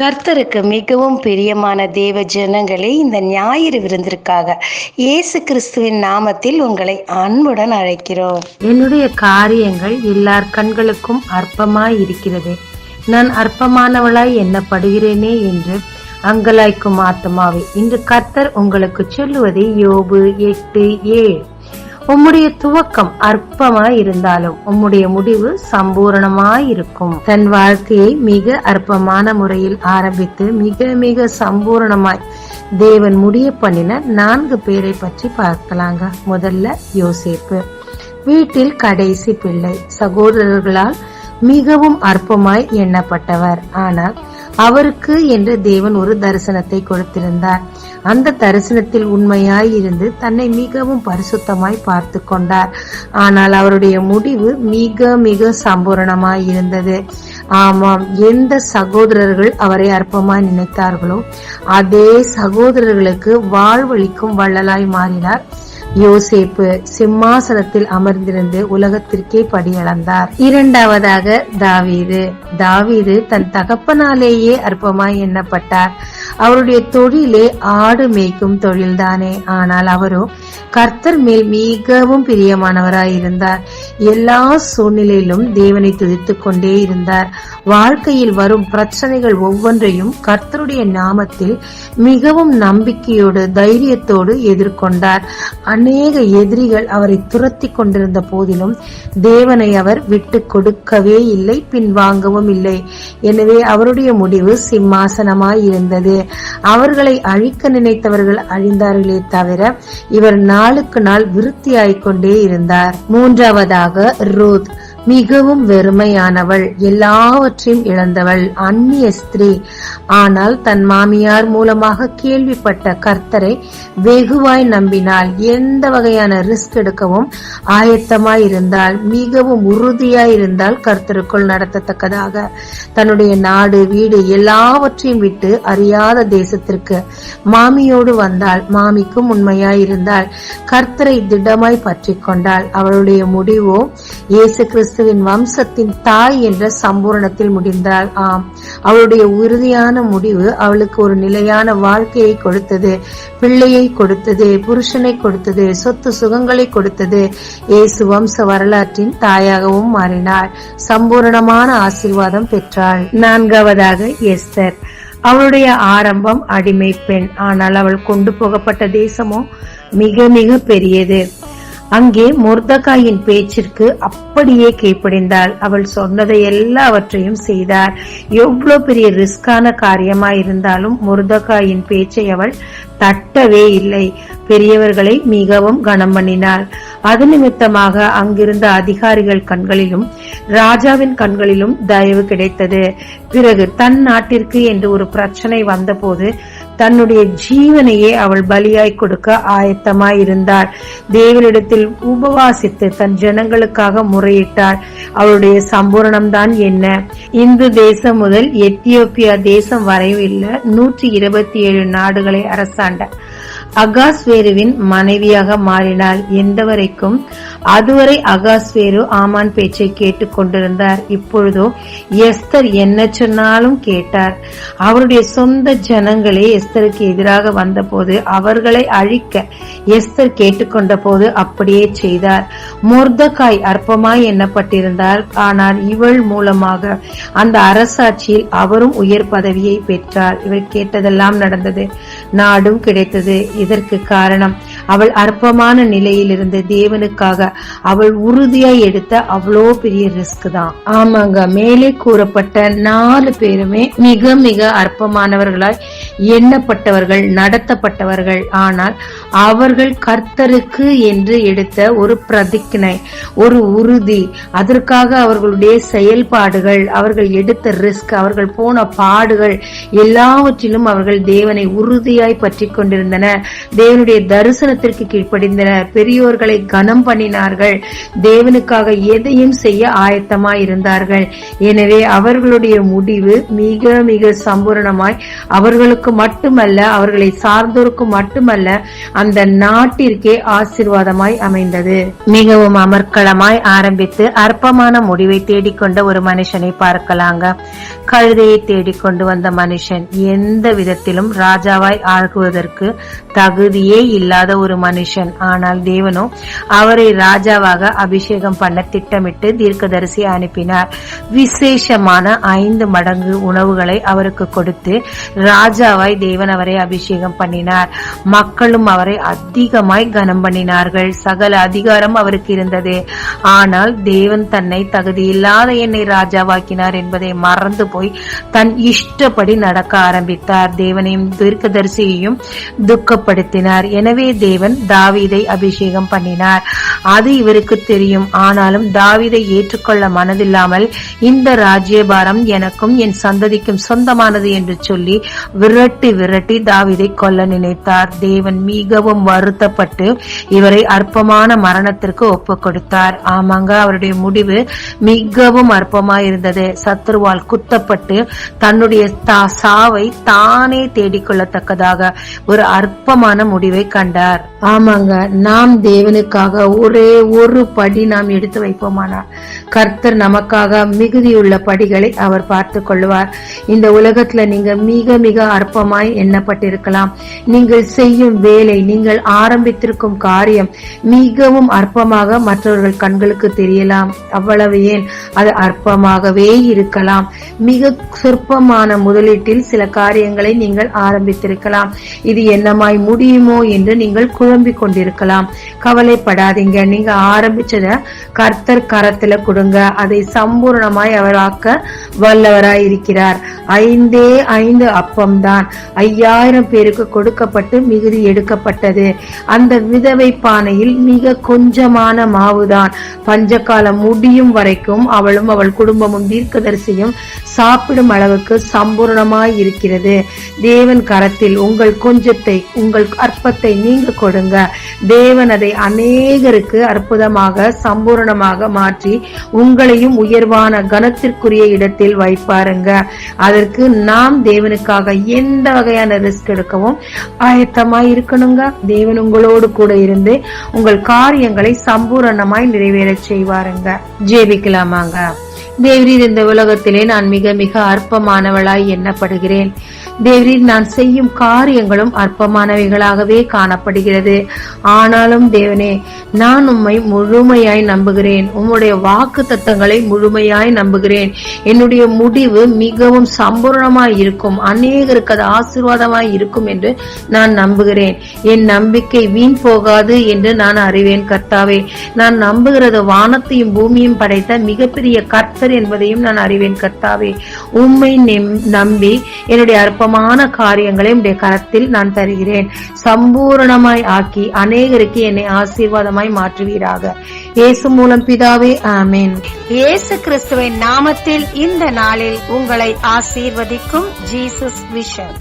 கர்த்தருக்கு மிகவும் பிரியமான தேவ ஜனங்களே, இந்த ஞாயிறு விருந்திற்காக இயேசு கிறிஸ்துவின் நாமத்தில் உங்களை அன்புடன் அழைக்கிறோம். என்னுடைய காரியங்கள் எல்லார் கண்களுக்கும் அற்பமாய் இருக்கிறது. நான் அற்பமானவளாய் எண்ணப்படுகிறேனே என்று அங்கலாய்க்கும் ஆத்மாவே, இன்று கர்த்தர் உங்களுக்கு சொல்லுவதை யோபு 8:7. உம்முடைய துவக்கம் அற்பமாய் இருந்தாலும் உம்முடைய முடிவு சம்பூரணமாய் இருக்கும். தன் வாழ்க்கையை மிக அற்பமான முறையில் ஆரம்பித்து மிக மிக சம்பூரணமாய் தேவன் முடிய பண்ணின 4 பேரை பற்றி பார்க்கலாங்க. முதல்ல யோசேப்பு, வீட்டில் கடைசி பிள்ளை, சகோதரர்களால் மிகவும் அற்பமாய் எண்ணப்பட்டவர். ஆனால் அவருக்கு என்று தேவன் ஒரு தரிசனத்தை கொடுத்திருந்தார். அந்த தரிசனத்தில் உண்மையாய் இருந்து தன்னை மிகவும் பரிசுத்தமாய் பார்த்து கொண்டார். ஆனால் அவருடைய முடிவு மிக மிக சம்பூரணமாய் இருந்தது. ஆமாம், எந்த சகோதரர்கள் அவரை அற்பமாய் நினைத்தார்களோ அதே சகோதரர்களுக்கு வாழ்வளிக்கும் வள்ளலாய் மாறினார். யோசேப்பு சிம்மாசனத்தில் அமர்ந்திருந்து உலகத்திற்கே படியளந்தார். இரண்டாவதாக தாவீது தன் தகப்பனாலேயே அற்பமாய் எண்ணப்பட்டார். அவருடைய தொழிலே ஆடு மேய்க்கும் தொழில்தானே. ஆனால் அவரோ கர்த்தர் மேல் மிகவும் பிரியமானவராய் இருந்தார். எல்லா சூழ்நிலையிலும் தேவனை துதித்துக் கொண்டே இருந்தார். வாழ்க்கையில் வரும் பிரச்சனைகள் ஒவ்வொன்றையும் கர்த்தருடைய நாமத்தில் மிகவும் நம்பிக்கையோடு தைரியத்தோடு எதிர்கொண்டார். அநேக எதிரிகள் அவரை துரத்தி கொண்டிருந்த போதிலும் தேவனை அவர் விட்டு கொடுக்கவே இல்லை, பின்வாங்கவும் இல்லை. எனவே அவருடைய முடிவு சிம்மாசனமாய் இருந்தது. அவர்களை அழிக்க நினைத்தவர்கள் அழிந்தார்களே தவிர இவர் நாளுக்கு நாள் விருத்தியாய்க் கொண்டே இருந்தார். மூன்றாவதாக ரூத், மிகவும் வெறுமையானவள், எல்லாவற்றையும் இழந்தவள், அந்நிய ஸ்திரீ. ஆனால் தன் மாமியார் மூலமாக கேள்விப்பட்ட கர்த்தரை வெகுவாய் நம்பினாள். எந்த வகையான ரிஸ்க் எடுக்கவும் ஆயத்தமாய் இருந்தால், மிகவும் உறுதியாய் இருந்தால் கர்த்தருக்குள் நடத்தத்தக்கதாக. தன்னுடைய நாடு வீடு எல்லாவற்றையும் விட்டு அறியாத தேசத்திற்கு மாமியோடு வந்தாள். மாமிக்கும் உண்மையாய் இருந்தால் கர்த்தரை திடமாய் பற்றி கொண்டாள். அவளுடைய முடிவோ இயேசு கிறிஸ்துவின் வம்சத்தின் தாய் என்ற சம்பூரணத்தில் முடிந்தாள். ஆம், அவளுடைய உறுதியான முடிவு அவளுக்கு ஒரு நிலையான வாழ்க்கையை கொடுத்தது, பிள்ளையை கொடுத்தது, புருஷனை கொடுத்தது, சொத்து சுகங்களை கொடுத்தது. இயேசு வம்ச வரலாற்றின் தாயாகவும் மாறினாள். சம்பூரணமான ஆசீர்வாதம் பெற்றாள். நான்காவதாக எஸ்தர், அவளுடைய ஆரம்பம் அடிமை பெண். ஆனால் அவள் கொண்டு போகப்பட்ட தேசமோ மிக மிக பெரியது. அங்கே மொர்தகாயின் பேச்சிற்கு அப்படியே கீழ்ப்படிந்தாள். அவள் சொன்னதை எல்லாவற்றையும் செய்தார். எவ்வளவு பெரிய ரிஸ்கான காரியமா இருந்தாலும் மொர்தகாயின் பேச்சை அவள் தட்டவே இல்லை. பெரியவர்களை மிகவும் கனம் பண்ணினாள். அது நிமித்தமாக அங்கிருந்த அதிகாரிகள் கண்களிலும் ராஜாவின் கண்களிலும் தயவு கிடைத்தது. பிறகு தன் நாட்டிற்கு என்று ஒரு பிரச்சனை வந்தபோது தன்னுடைய ஜீவனையே அவள் பலியாய் கொடுக்க ஆயத்தமாய் இருந்தாள். தேவனிடத்தில் உபவாசித்து தன் ஜனங்களுக்காக முறையிட்டாள். அவளுடைய சம்பூரணம்தான் என்ன? இந்து தேசம் முதல் எத்தியோப்பியா தேசம் வரையுள்ள 127 நாடுகளை அரசாண்ட அகாஸ்வேருவின் மனைவியாக மாறினாள். எந்த வரைக்கும்? அதுவரை அகாஸ்வேரு ஆமான் பேச்சை கேட்டுக் கொண்டிருந்தார். இப்பொழுதோ எஸ்தர் என்ன சொன்னாலும் கேட்டார். அவருடைய சொந்த ஜனங்களே எஸ்தருக்கு எதிராக வந்த போது அவர்களை அழிக்க எஸ்தர் கேட்டுக்கொண்ட போது அப்படியே செய்தார். மொர்தகாய் அற்பமாய் எண்ணப்பட்டிருந்தார். ஆனால் இவள் மூலமாக அந்த அரசாட்சியில் அவரும் உயர் பதவியை பெற்றார். இவள் கேட்டதெல்லாம் நடந்தது, நாடும் கிடைத்தது. இதற்கு காரணம் அவள் அற்பமான நிலையில் இருந்து தேவனுக்காக அவள் உறுதியாய் எடுத்த அவ்வளோ பெரிய ரிஸ்க் தான். ஆமாங்க, மேலே கூறப்பட்ட 4 பேருமே மிக மிக அற்பமானவர்களாய் எண்ணப்பட்டவர்கள், நடத்தப்பட்டவர்கள். ஆனால் அவர்கள் கர்த்தருக்கு என்று எடுத்த ஒரு பிரதிஜ்ஞை, ஒரு உறுதி, அதற்காக அவர்களுடைய செயல்பாடுகள், அவர்கள் எடுத்த ரிஸ்க், அவர்கள் போன பாடுகள் எல்லாவற்றிலும் அவர்கள் தேவனை உறுதியாய் பற்றி கொண்டிருந்தனர். தேவனுடைய தரிசன வசனத்திற்கு கீழ்ப்படிந்தனர், பெரியோர்களை கனம் பண்ணினார்கள், தேவனுக்காக எதையும் செய்ய ஆயத்தமாய் இருந்தார்கள். எனவே அவர்களுடைய முடிவு மிக மிக சம்பூரணமாய் அவர்களுக்கு மட்டுமல்ல, அவர்களை சார்ந்தோருக்கு மட்டுமல்ல, அந்த நாட்டிற்கே ஆசீர்வாதமாய் அமைந்தது. மிகவும் அமர்க்களமாய் ஆரம்பித்து அற்பமான முடிவை தேடிக்கொண்ட ஒரு மனுஷனை பார்க்கலாங்க. கழுதையை தேடிக்கொண்டு வந்த மனுஷன் எந்த விதத்திலும் ராஜாவாய் ஆகுவதற்கு தகுதியே இல்லாத ஒரு மனுஷன். ஆனால் தேவனோ அவரை ராஜாவாக அபிஷேகம் பண்ண திட்டமிட்டு தீர்க்கதரிசி அனுப்பினார். விசேஷமான 5 மடங்கு உணவுகளை அவருக்கு கொடுத்து ராஜாவாய் தேவன் அவரை அபிஷேகம் பண்ணினார். மக்களும் அவரை அதிகமாய் கனம் பண்ணினார்கள். சகல அதிகாரம் அவருக்கு இருந்தது. ஆனால் தேவன் தன்னை தகுதியில்லாத என்னை ராஜாவாக்கினார் என்பதை மறந்து போய் தன் இஷ்டப்படி நடக்க ஆரம்பித்தார். தேவனையும் தீர்க்கதரிசியையும் துக்கப்படுத்தினார். எனவே தேவன் தாவீதை அபிஷேகம் பண்ணினார். அது இவருக்கு தெரியும். ஆனாலும் தாவீதை ஏற்றுக்கொள்ள மனதில்லாமல் இந்த ராஜ்யபாரம் எனக்கும் என் சந்ததிக்கும் சொந்தமானது என்று சொல்லி விரட்டி விரட்டி தாவீதை கொல்ல நினைத்தார். தேவன் மிகவும் வருத்தப்பட்டு இவரை அற்பமான மரணத்திற்கு ஒப்பு கொடுத்தார். ஆமாங்க, அவருடைய முடிவு மிகவும் அற்பமாயிருந்தது. சத்துருவால் குத்தப்பட்டு தன்னுடைய சாவை தானே தேடிக்கொள்ளத்தக்கதாக ஒரு அற்பமான முடிவை கண்டார். ஆமாங்க, நாம் தேவனுக்காக ஒரே ஒரு படி நாம் எடுத்து வைப்போமானார் கர்த்தர் நமக்காக மிகுதியுள்ள படிகளை அவர் பார்த்து கொள்வார். இந்த உலகத்துல நீங்க மிக மிக அற்பமாய் எண்ணப்பட்டிருக்கலாம். நீங்கள் செய்யும் வேலை, நீங்கள் ஆரம்பித்திருக்கும் காரியம் மிகவும் அற்பமாக மற்றவர்கள் கண்களுக்கு தெரியலாம். அவ்வளவு ஏன், அது அற்பமாகவே இருக்கலாம். மிக சொற்பமான முதலீட்டில் சில காரியங்களை நீங்கள் ஆரம்பித்திருக்கலாம். இது என்னமாய் முடியுமோ என்று நீங்கள் குழம்பிக் கொண்டிருக்கலாம். கவலைப்படாதீங்க. நீங்க ஆரம்பிச்சத கர்த்தர் கரத்துல கொடுங்க. அதை சம்பூர்ணமாய் அவர் ஆக்க வல்லவராய் இருக்கிறார். 5 அப்பம்தான் 5000 பேருக்கு கொடுக்கப்பட்டு மிகுதி எடுக்கப்பட்டது. அந்த விதவை பானையில் மிக கொஞ்சமான மாவுதான். பஞ்சகாலம் முடியும் வரைக்கும் அவளும் அவள் குடும்பமும் தீர்க்கதரிசியும் சாப்பிடும் அளவுக்கு சம்பூர்ணமாய் இருக்கிறது. தேவன் கரத்தில் உங்கள் கொஞ்சத்தை, உங்கள் அற்பத்தை நீங்க கொடுங்க. தேவன் அதை அநேகருக்கு அற்புதமாக சம்பூர்ணமாக மாற்றி உங்களையும் உயர்வான கனத்திற்குரிய இடத்தில் வைப்பாருங்க. அதற்கு நாம் தேவனுக்காக எந்த வகையான ரிஸ்க் எடுக்கவும் ஆயத்தமாய் இருக்கணுங்க. தேவன் உங்களோடு கூட இருந்து உங்கள் காரியங்களை சம்பூரணமாய் நிறைவேற செய்வாருங்க. ஜெபிக்கலாமாங்க. தேவரீர், இந்த உலகத்திலே நான் மிக மிக அற்பமானவளாய் எண்ணப்படுகிறேன். தேவரீர், நான் செய்யும் காரியங்களும் அற்பமானவைகளாகவே காணப்படுகிறது. ஆனாலும் தேவனே, நான் உம்மை முழுமையாய் நம்புகிறேன். உம்முடைய வாக்கு தத்தங்களை முழுமையாய் நம்புகிறேன். என்னுடைய முடிவு மிகவும் சம்பூர்ணமாய் இருக்கும், அநேகருக்கு அது ஆசீர்வாதமாய் இருக்கும் என்று நான் நம்புகிறேன். என் நம்பிக்கை வீண் போகாது என்று நான் அறிவேன் கர்த்தாவே. நான் நம்புகிறது வானத்தையும் பூமியும் படைத்த மிகப்பெரிய கர்த்தர் என்பதையும் நான் அறிவேன் கர்த்தாவே. உம்மை நம்பி என்னுடைய அற்பமான காரியங்களை உம்முடைய கரத்தில் நான் தருகிறேன். சம்பூரணமாய் ஆக்கி அநேகருக்கு என்னை ஆசீர்வாதமாய் மாற்றுவீராக. இயேசு மூலம் பிதாவே, ஆமென். இயேசு கிறிஸ்துவின் நாமத்தில் இந்த நாளில் உங்களை ஆசீர்வதிக்கும் ஜீசஸ் விஷன்.